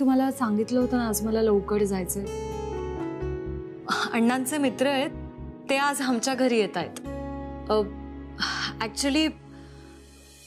तुम्हाला सांगितलं होतं ना, आज मला लवकर जायचंय. अण्णांचे मित्र आहेत, ते आज आमच्या घरी येत आहेत. ऍक्च्युली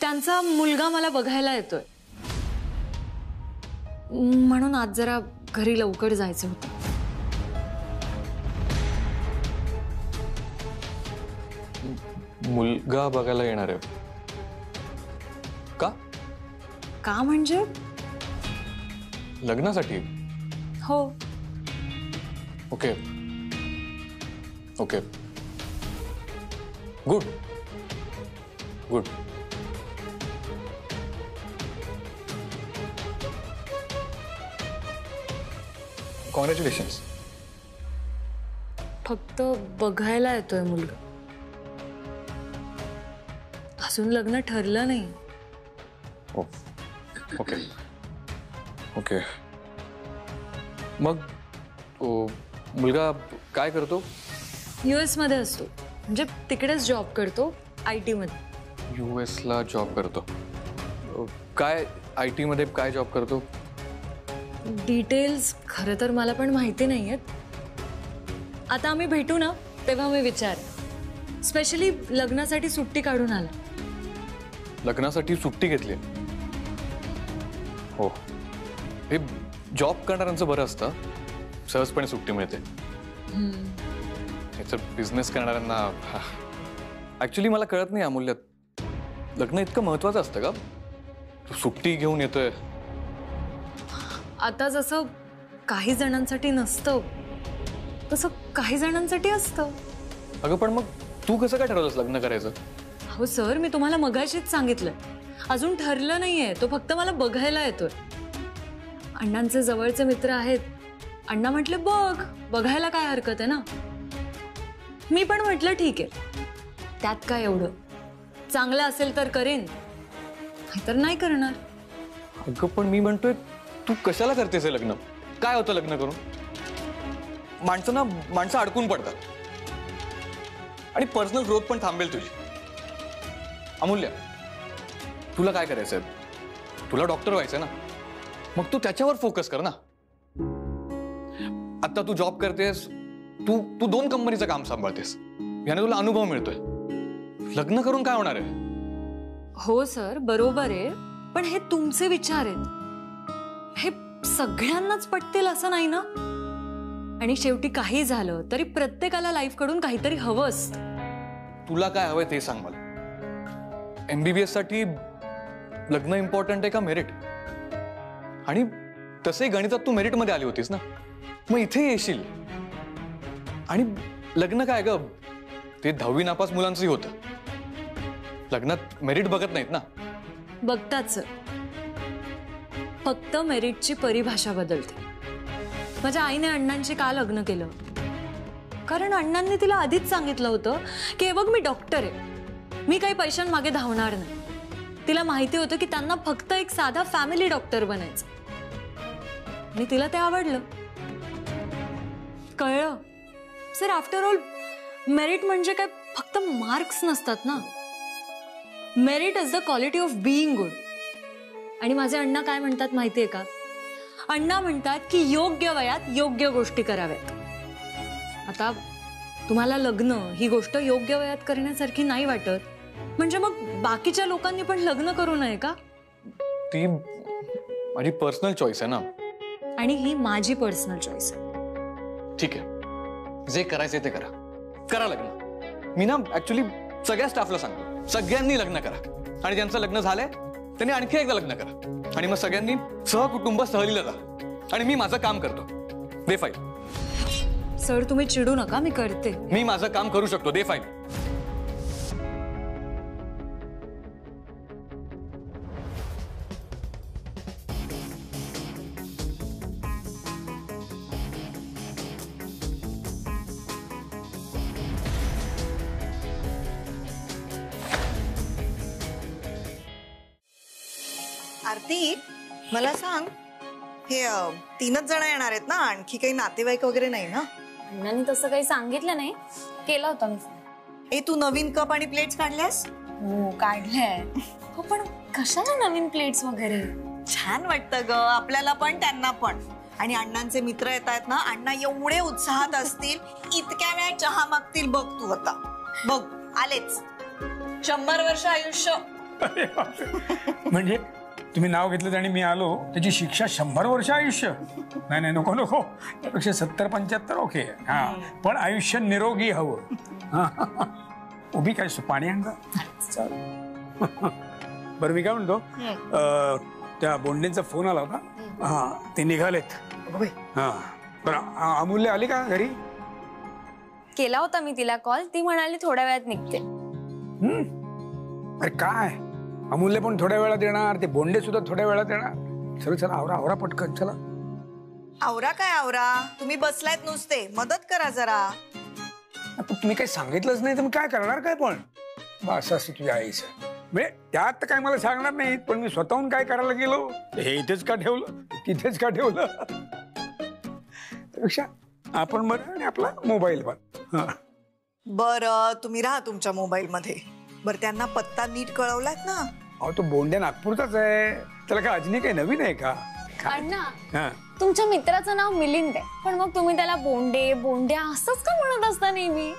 त्यांचा मुलगा मला बघायला येतोय, म्हणून आज जरा घरी लवकर जायचं होतं. मुलगा बघायला येणार आहे का? का म्हणजे? लग्नासाठी. हो. Okay okay, good good. Congratulations. फक्त बघायला येतोय मुलगा, अजून लग्न ठरलं नाही. हो. Okay okay. मग मुलगा काय करतो? US मध्ये असतो, म्हणजे तिकडेच जॉब करतो, IT मध्ये. US ला जॉब करतो. काय IT मध्ये काय जॉब करतो? डिटेल्स खरं तर मला पण माहिती नाही आहेत. आता आम्ही भेटू ना, तेव्हा मी विचार. स्पेशली लग्नासाठी सुट्टी काढून आला. लग्नासाठी सुट्टी घेतली? हो. हे जॉब करणाऱ्यांचं बरं असतं, सहजपणे सुट्टी मिळते. बिझनेस करणाऱ्यांना ऍक्च्युली मला कळत नाही अमूल्य, लग्न इतकं महत्वाचं असतं का? सुट्टी घेऊन येतोय. आता जसं काही जणांसाठी नसतं, तसं काही जणांसाठी असतं. अगं पण मग तू कसं काय ठरवलंस लग्न करायचं? हो सर, मी तुम्हाला मगाशीच सांगितलं, अजून ठरलं नाहीये. तो फक्त मला बघायला येतोय. अण्णांचे जवळचे मित्र आहेत. अण्णा म्हटले बघायला काय हरकत आहे ना. मी पण म्हटलं ठीक आहे, त्यात काय एवढं. चांगलं असेल तर करेन, नाहीतर नाही करणार. अगं पण मी म्हणतोय, तू कशाला करतेस हे लग्न? काय होतं लग्न करून? माणसं अडकून पडतात आणि पर्सनल ग्रोथ पण थांबेल तुझी. अमूल्य, तुला काय करायचंय? तुला डॉक्टर व्हायचंय ना, मग तू त्याच्यावर फोकस कर ना. आता तू जॉब करतेस, तू 2 कंपनीचं काम सांभाळतेस, याने तुला अनुभव मिळतोय. लग्न करून काय होणार आहे? हो सर, बरोबर आहे, पण हे तुमचे विचार आहेत. हे सगळ्यांनाच पटतील असं नाही ना. आणि शेवटी काही झालं तरी प्रत्येकाला लाईफ कडून काहीतरी हवं असतं. तुला काय हवंय ते सांग मला. MBBS साठी लग्न इम्पॉर्टंट आहे का मेरिट? आणि तसे गणितात तू मेरिट मध्ये आली होतीस ना, मग इथे येशील. आणि लग्न काय ग, ते 10वी नापास मुलांचंही होतं. लग्नात मेरिट बघत नाहीत ना. बघतात सर, फक्त मेरिटची परिभाषा बदलते. माझ्या आईने अण्णांशी का लग्न केलं? कारण अण्णांनी तिला आधीच सांगितलं होतं की हे बघ, मी डॉक्टर आहे, मी काही पैशांमागे धावणार नाही. तिला माहिती होतं की त्यांना फक्त एक साधा फॅमिली डॉक्टर बनायचं. आणि तिला ते आवडलं. कळलं सर, आफ्टर ऑल मेरिट म्हणजे काय फक्त मार्क्स नसतात ना. Merit is the quality of being good. आणि माझे अण्णा काय म्हणतात माहितीये का? अण्णा म्हणतात की योग्य वयात योग्य गोष्टी कराव्यात. आता तुम्हाला लग्न ही गोष्ट योग्य वयात करण्यासारखी नाही वाटत, म्हणजे मग बाकीच्या लोकांनी पण लग्न करू नये का? ती माझी पर्सनल चॉईस आहे ना. आणि ही माझी पर्सनल चॉईस आहे. ठीक आहे, जे करायचे ते करा लग्न. मी ना ऍक्च्युली सगळ्या स्टाफला सांगतो, सगळ्यांनी लग्न करा. आणि ज्यांचं लग्न झालंय त्यांनी आणखी एकदा लग्न करा. आणि मग सगळ्यांनी सहकुटुंब सहलीला जा. आणि मी माझं काम करतो, दे फाईल. सर तुम्ही चिडू नका, मी करते. मी माझं काम करू शकतो, दे फाईल. आरती, मला सांग, हे 3च जण येणार आहेत ना, आणखी काही नातेवाईक वगैरे नाही ना? अण्णांनी तसं काही सांगितलं नाही, केलं होतं मी. ए, तू नवीन कप आणि प्लेट्स काढल्यास? हो काढलंय. हो पण कशाला नवीन प्लेट्स वगैरे? छान वाटतं ग, आपल्याला पण त्यांना पण. आणि अण्णांचे मित्र येत आहेत ना, अण्णा एवढे उत्साहात असतील, इतक्या वेळा चहा मागतील बघ तू आता. बघ आलेच. 100 वर्ष आयुष्य. म्हणजे तुम्ही नाव घेतलं आणि मी आलो, त्याची शिक्षा 100 वर्ष आयुष्य? नाही नाही, नको नको, त्यापेक्षा 70-75 ओके. हा, पण आयुष्य निरोगी हवं. उभी काय पाणी आण. बरं मी काय म्हणतो, त्या बोंडेंचा फोन आला होता. हा, ते निघालेत. हा, बरं अमूल्य आली का घरी? केला होता मी तिला कॉल, ती म्हणाली थोड्या वेळात निघते. अरे काय, अमूल्य पण थोड्या वेळात येणार, ते बोंडे सुद्धा थोड्या वेळात येणार. चला चला, आवरा आवरा पटकन, चला. आवरा काय आवरा, तुम्ही बसलायत नुसते, मदत करा जरा. पण तुम्ही काही सांगितलंच नाही तर मी काय करणार काय? पण असं असं तुझ्या आईचं म्हणजे त्यात तर काय मला सांगणार नाहीत, पण मी स्वतःहून काय करायला गेलो, हे इथेच का ठेवलं, तिथेच का ठेवलं. त्यापेक्षा आपण बरं आणि आपला मोबाईल पण. बरं तुम्ही राहा तुमच्या मोबाईल मध्ये. बरं त्यांना पत्ता नीट कळवलात ना? अहो तो बोंड्या नागपूरचाच आहे, त्याला काय अजून काही नवीन आहे का? अण्णा, तुमच्या मित्राचं नाव मिलिंद आहे, पण मग तुम्ही त्याला बोंडे बोंड्या असंच का म्हणत असता नेहमी?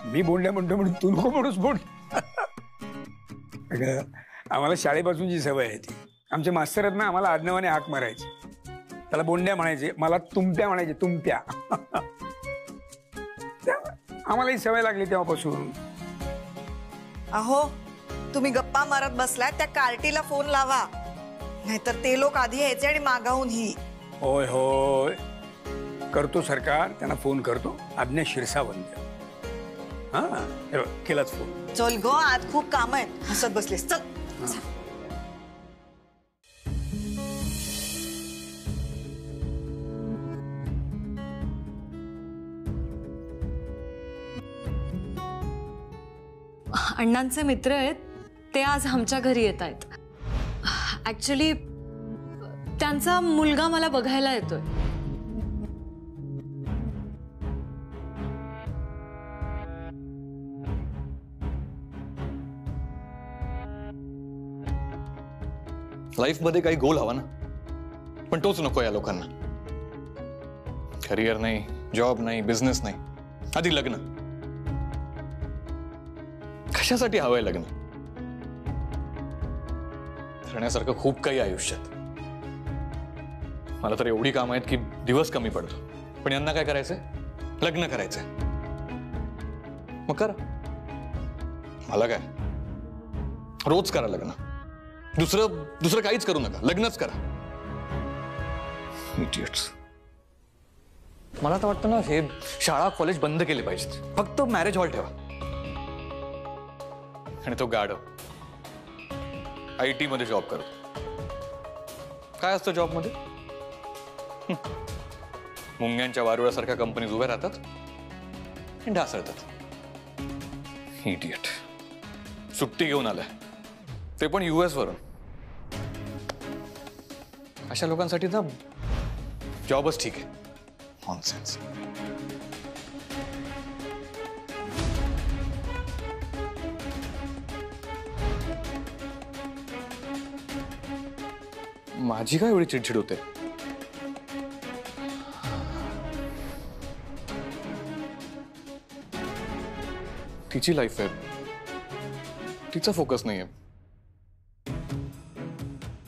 मी बोंड्या म्हणतो म्हणून तू नको म्हणूस बोंड. आम्हाला शाळेपासूनची सवय आहे ती. आमचे मास्तर आहेत ना, आम्हाला आडनावाने हाक मारायचे. त्याला बोंड्या म्हणायचे, मला तुंप्या म्हणायचे, तुंप्या. आम्हाला ही सवय लागली तेव्हापासून. अहो तुम्ही गप्पा मारत बसलात, त्या कार्टीला फोन लावा, नाहीतर ते लोक आधी यायचे आणि मागाहून ही. होय होय, करतो सरकार, त्यांना फोन करतो. आज्ञा शिरसावंत. हा, केलाच फोन. चल ग, आज खूप काम आहेत. हसत बसलेस, चल. अण्णांचे मित्र आहेत ते आज आमच्या घरी येत आहेत. ऍक्च्युली त्यांचा मुलगा मला बघायला येतोय. लाईफ मध्ये काही गोल हवा ना, पण तोच नको या लोकांना. करिअर नाही, जॉब नाही, बिझनेस नाही, आधी लग्न. कशासाठी हवंय लग्न? करण्यासारखं खूप काही आयुष्यात. मला तर एवढी कामं आहेत की दिवस कमी पडतो, पण यांना काय करायचंय? लग्न करायचंय. मग करा, मला काय, रोज करा लग्न. दुसरं काहीच करू नका, लग्नच करा. इडियट्स. मला तर वाटतं ना, हे शाळा कॉलेज बंद केले पाहिजेत, फक्त मॅरेज हॉल ठेवा. आणि तो गाढव IT मध्ये जॉब करतो. काय असतं जॉब मध्ये? मुंग्यांच्या वारुळासारख्या कंपनीज उभ्या राहतात आणि ढासळतात. इडियट. सुट्टी घेऊन आलाय, ते पण US वरून. अशा लोकांसाठी ना जॉबच ठीक आहे. नॉनसेन्स. माझी काय एवढी चिडचिड होते? तिची लाईफ आहे, तिचा फोकस नाहीये.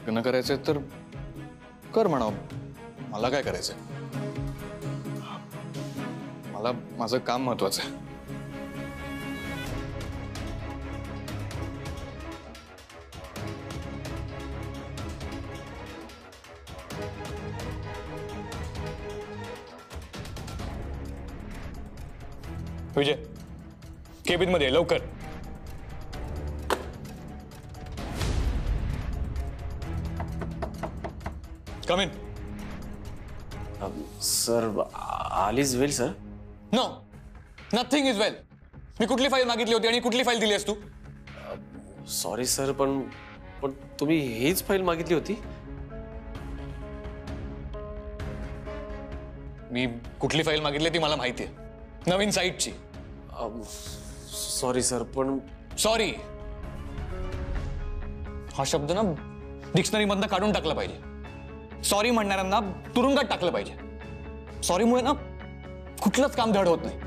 लग्न करायचंय तर कर म्हणावं, मला काय करायचंय? मला माझं काम महत्वाचं आहे. विजय, केबिन मध्ये लवकर. Come in. Sir, all is well sir? No, nothing is well. मी कुठली फाईल मागितली होती आणि कुठली फाईल दिली आहेस तू? सॉरी सर, पण तुम्ही हीच फाईल मागितली होती. मी कुठली फाईल मागितली ती मला माहिती आहे, नवीन साईटची. सॉरी सर, पण सॉरी हा शब्द ना डिक्शनरी मधनं काढून टाकलं पाहिजे. सॉरी म्हणणाऱ्यांना तुरुंगात टाकलं पाहिजे. सॉरीमुळे ना कुठलंच काम धड होत नाही.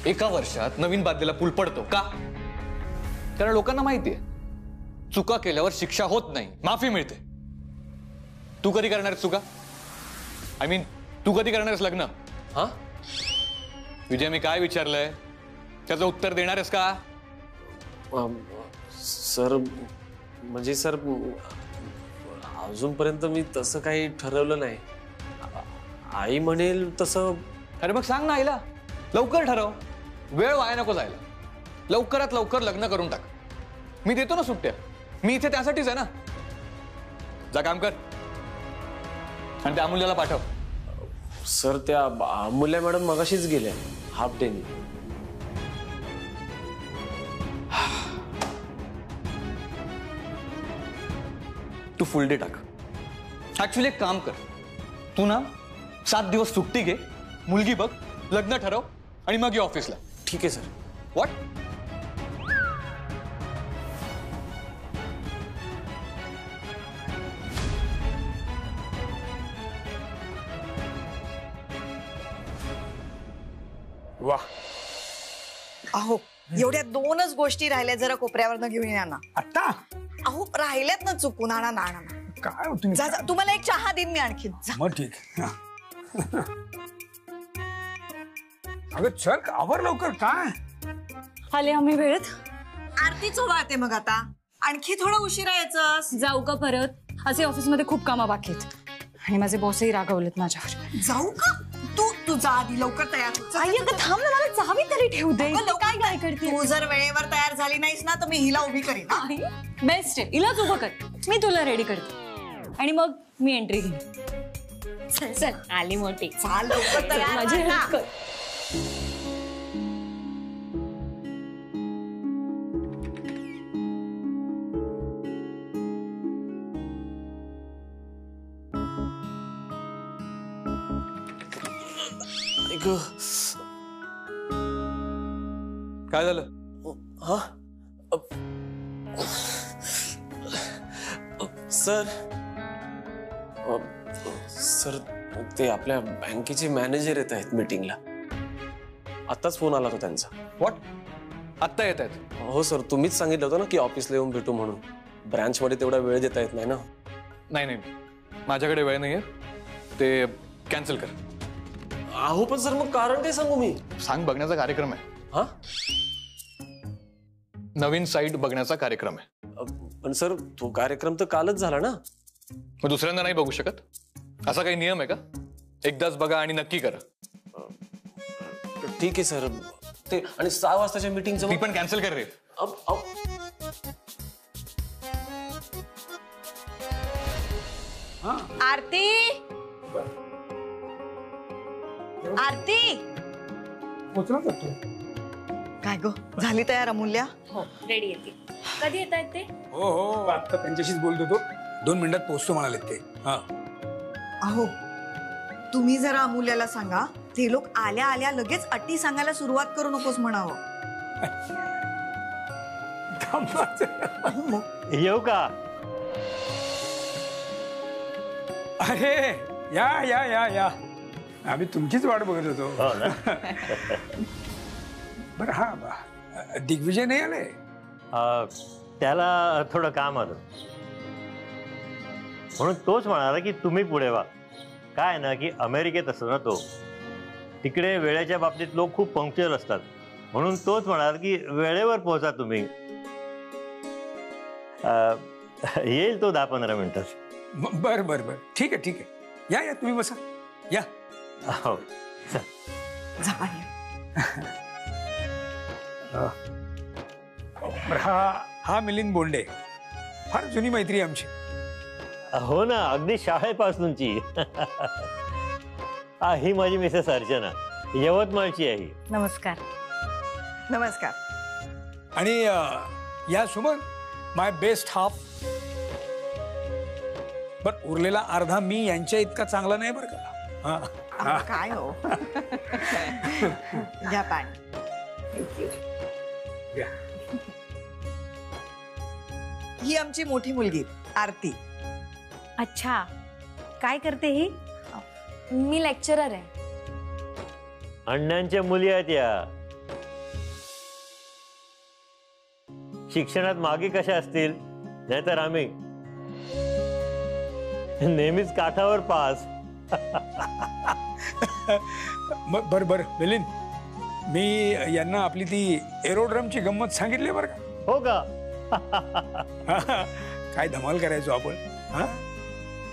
एका वर्षात नवीन बांधलेला पूल पडतो का? कारण लोकांना माहितीये चुका केल्यावर शिक्षा होत नाही, माफी मिळते. तू कधी करणार चुका? आय मीन तू कधी करणारस लग्न? हा विजय, मी काय विचारलंय त्याचं उत्तर देणार आहेस का? सर म्हणजे सर अजूनपर्यंत मी तसं काही ठरवलं नाही. आई म्हणेल तसं. अरे मग सांग ना आईला, लवकर ठरव, वेळ वाया नको जायला. लवकरात लवकर लग्न करून टाक. मी देतो ना सुट्ट्या, मी इथे त्यासाठीच आहे ना. जा काम कर आणि त्या अमूल्याला पाठव. सर त्या अमूल्या मॅडम मगाशीच गेल्या हाफ डेनी. तू फुल डे टाक. ऍक्च्युली एक काम कर, तू ना 7 दिवस सुट्टी घे, मुलगी बघ, लग्न ठरव आणि मग ये ऑफिसला. ठीक आहे सर. व्हॉट? वा. अहो एवढ्या 2च गोष्टी राहिल्या, जरा कोपऱ्यावरनं घेऊन या ना. आता अहो राहिल्यात ना चुकून. आणा ना, आणा ना. काय हो तुम्ही? जा जा, तुम्हाला एक चहा देईन मी आणखी. मग ठीक. हा. अगं चल आवर लवकर. काय आले आम्ही वेळेत. आरतीच वाढते मग आता. आणखी थोडं उशिरा यायचं. जाऊ का परत? असे ऑफिसमध्ये खूप कामं बाकी आहेत आणि माझे बॉसही रागावलेत माझ्यावर. जाऊ का? तू जा आधी, लवकर तयार हो. चल, आई चल, अगं चल. थांब ना, मला चावी तरी ठेवू दे. अगं, लवकर काय काय करते? तू जर वेळेवर तयार झाली नाहीस ना तर मी हिला उभी करीन. बेस्ट आहे, इलाच उभं कर. मी तुला रेडी करते आणि मग मी एंट्री घेईन. चल चल, आली मोठी. चाल लवकर तयार माझी व्हा ना. हेल्प कर. काय झालं? हा सर सर ते आपल्या बँकेचे मॅनेजर येत आहेत मीटिंगला. आताच फोन आला होता त्यांचा. व्हॉट? आत्ता येत आहेत? हो सर, तुम्हीच सांगितलं होतं ना की ऑफिसला येऊन भेटू म्हणून. ब्रांच मध्ये तेवढा वेळ देता येत नाही ना. नाही, माझ्याकडे वेळ नाहीये, ते कॅन्सल कर. अहो पण सर मग कारण काय सांगू मी? सांग, बघण्याचा कार्यक्रम आहे. हा नवीन साईट बघण्याचा कार्यक्रम आहे. पण सर तो कार्यक्रम तर कालच झाला ना. मग दुसऱ्यांदा नाही बघू शकत? असा काही नियम आहे का? एकदाच बघा आणि नक्की करा. ठीक आहे सर. ते आणि 6 वाजताच्या मीटिंगचं ती पण कॅन्सल कर रे. आरती, आरती. पोचला जातो. काय ग, झाली तयार अमूल्या? हो रेडी येते. कधी येत आहेत ते? हो हो, आता त्यांच्याशीच बोलत होतो. 2 मिनिटात पोहोचतो म्हणाले ते. हा. अहो तुम्ही जरा अमूल्याला सांगा, ते लोक आल्या आल्या लगेच अटी सांगायला सुरुवात करू नकोस म्हणावं. येऊ का? अरे या या या या, आम्ही तुमचीच वाट बघत होतो. हो ना. बरं हा दिग्विजय नाही आले? त्याला थोडं काम आलं म्हणून तोच म्हणाला की तुम्ही पुढे व्हा. काय ना की अमेरिकेत असतो ना तो, तिकडे वेळेच्या बाबतीत लोक खूप पंक्च्युअल असतात. म्हणून तोच म्हणाला की वेळेवर पोहोचा तुम्ही. येईल तो 10-15 मिनिटात. बर बर बर, ठीक आहे ठीक आहे. या या तुम्ही बसा या. हो हा मिलिंद बोंडे, फार जुनी मैत्री आमची. हो ना, अगदी शाळेपासूनची. ही माझी मिसेस अर्चना, यवतमाळची आहे. नमस्कार. नमस्कार. आणि या सुमन, माय बेस्ट हाफ. पण उरलेला अर्धा मी यांच्या इतका चांगला नाही बरं का. अहो, काय हो. घ्या पाणी. ही आमची मोठी मुलगी आरती. अच्छा, काय करते ही? मी लेक्चरर आहे. अण्णांच्या मुली आहेत या. शिक्षणात मागे कशा असतील, नाहीतर आम्ही नेहमीच काठावर पास. बर बर मिलिंद, मी यांना आपली ती एरोड्रमची गंमत सांगितली बरं का. हो का? काय धमाल करायचो आपण. हा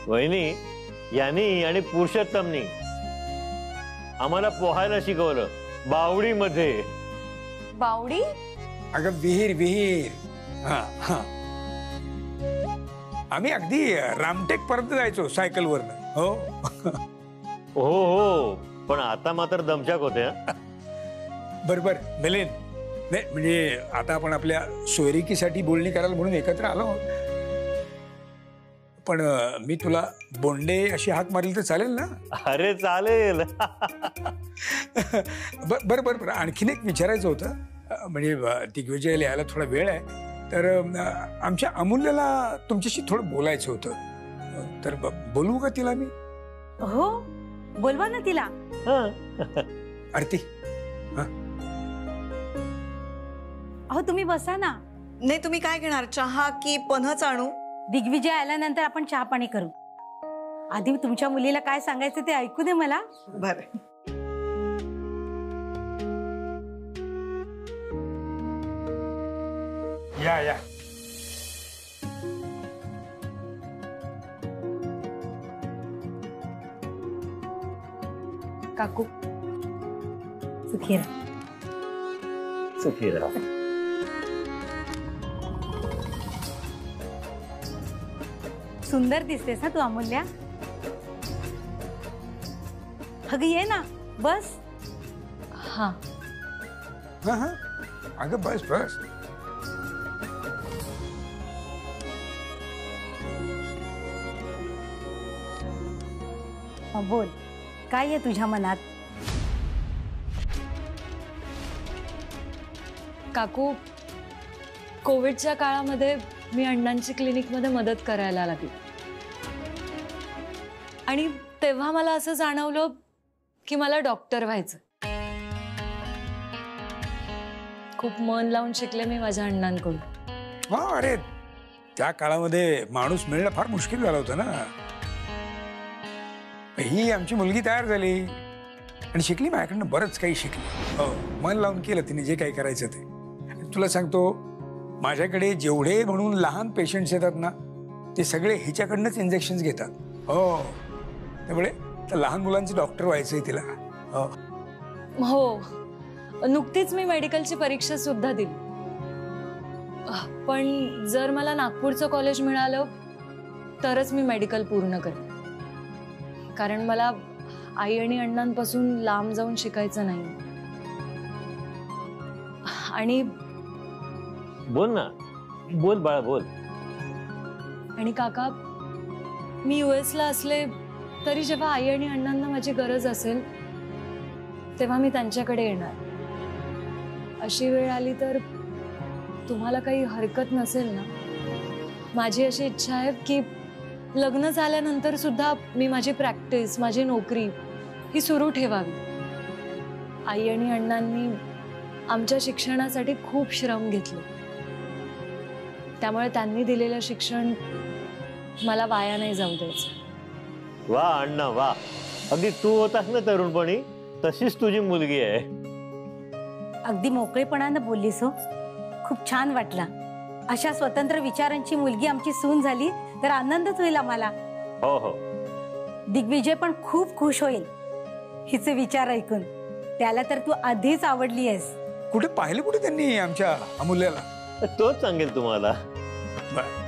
वहिनी यांनी आणि पुरुषोत्तमनी आम्हाला पोहायला शिकवलं बावडीमध्ये. बावडी? अगं विहीर विहीर. हा हा, आम्ही अगदी रामटेक पर्यंत जायचो सायकलवरनं. हो हो हो, पण आता मात्र दमछाक होते. बरोबर मिलिंद. नाही म्हणजे आता आपण आपल्या सोयरिकीसाठी बोलणी करायला म्हणून एकत्र आलो आहोत. पण मी तुला बोंडे अशी हाक मारली तर चालेल ना? अरे चालेल. बर बर बर, आणखीन एक विचारायचं होतं. म्हणजे दिग्विजयला यायला थोडा वेळ आहे, तर आमच्या अमूल्याला तुमच्याशी थोडं बोलायचं होतं. तर बोलवू का तिला मी? हो, बोलवा ना तिला. आरती. अहो तुम्ही बसा ना. नाही, तुम्ही काय घेणार, चहा की पन्हच आणू? दिग्विजय आल्यानंतर आपण चहा पाणी करू. आधी तुमच्या मुलीला काय सांगायचं ते ऐकू दे मला. बरं. या या. काकू, सुखी राहा. सुखी राहा. सुंदर दिसतेस ना तू अमूल्या. अगं ये ना, बस. हा. हा हा, अगं बस बस. बोल, काय आहे तुझ्या मनात? काकू, कोविडच्या काळामध्ये मी अण्णांची क्लिनिकमध्ये मदत करायला लागली आणि तेव्हा मला असं जाणवलं की मला डॉक्टर व्हायचं. खूप मन लावून शिकले मी माझ्या अण्णांकडून. हा, अरे त्या काळामध्ये माणूस मिळणं फार मुश्किल झालं होतं ना. ही आमची मुलगी तयार झाली आणि शिकली, माझ्याकडनं बरंच काही शिकली. हो, मन लावून केलं तिने जे काही करायचं ते. तुला सांगतो, माझ्याकडे जेवढे म्हणून लहान पेशंट्स येतात ना, ते सगळे हिच्याकडनंच इंजेक्शन घेतात. हो, त्यामुळे लहान मुलांचे डॉक्टर व्हायचंय तिला. हो, नुकतीच मी मेडिकलची परीक्षा सुद्धा दिली. पण जर मला नागपूरचं कॉलेज मिळालं तरच मी मेडिकल पूर्ण करेन, कारण मला आई आणि अण्णांपासून लांब जाऊन शिकायचं नाही. आणि बोल ना, बोल बाळा, बोल. आणि काका, मी US ला असले तरी जेव्हा आई आणि अण्णांना माझी गरज असेल तेव्हा मी त्यांच्याकडे येणार. अशी वेळ आली तर तुम्हाला काही हरकत नसेल ना? माझी अशी इच्छा आहे की लग्न झाल्यानंतर सुद्धा मी माझी प्रॅक्टिस, माझी नोकरी ही सुरू ठेवावी. आई आणि अण्णांनी आमच्या शिक्षणासाठी खूप श्रम घेतले, त्यामुळे त्यांनी दिलेलं शिक्षण मला वाया नाही जाऊ द्यायचं. वा अण्णा वा, अगदी तू होतास ना तरुणपणी, तशीच तुझी मुलगी आहे. अगदी मोकळेपणानं बोललीस हो, खूप छान वाटला. अशा स्वतंत्र विचारांची मुलगी आमची सून झाली तर आनंदच होईल आम्हाला. हो हो. दिग्विजय पण खूप खुश होईल हिचे विचार ऐकून. त्याला तर तू आधीच आवडली आहेस. कुठे पाहिलं कुठे त्यांनी आमच्या अमूल्याला? तोच सांगेल तुम्हाला. बरं.